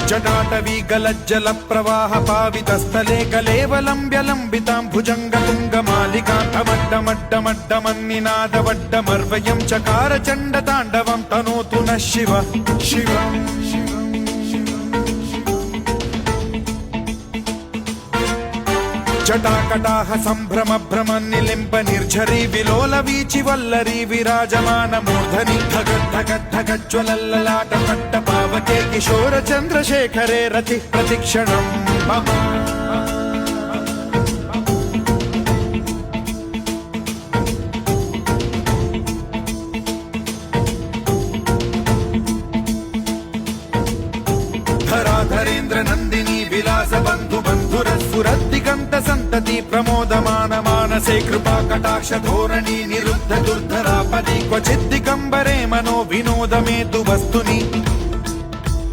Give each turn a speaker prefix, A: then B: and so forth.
A: जटाटवी गलज्जल प्रवाह पावितस्थले कलेवलम्ब्यलम्बितां भुजङ्गतुङ्गमालिकान्तमड्डमड्डमड्डमन्निनादवड्डमर्वयं चकार चण्डताण्डवं तनोतु नः शिव शिव जटाकटाह सम्भ्रम भ्रम निलिम्ब निर्झरी विलोल वीचि वल्लरी विराजमान मूर्धनि धगद्धगद्धगज्ज्वलल्ललाट पट्ट पावके किशोर चन्द्रशेखरे रति प्रतिक्षणम् मम धराधरेन्द्र नन्दिनी विलास बन्धु बन्धुरस्फुरद्दिगन्त सन्तति प्रमोदमान मानसे कृपा कटाक्ष धोरणी निरुद्ध दुर्धरापदि क्वचिद्दिगम्बरे मनो विनोदमेतु वस्तुनि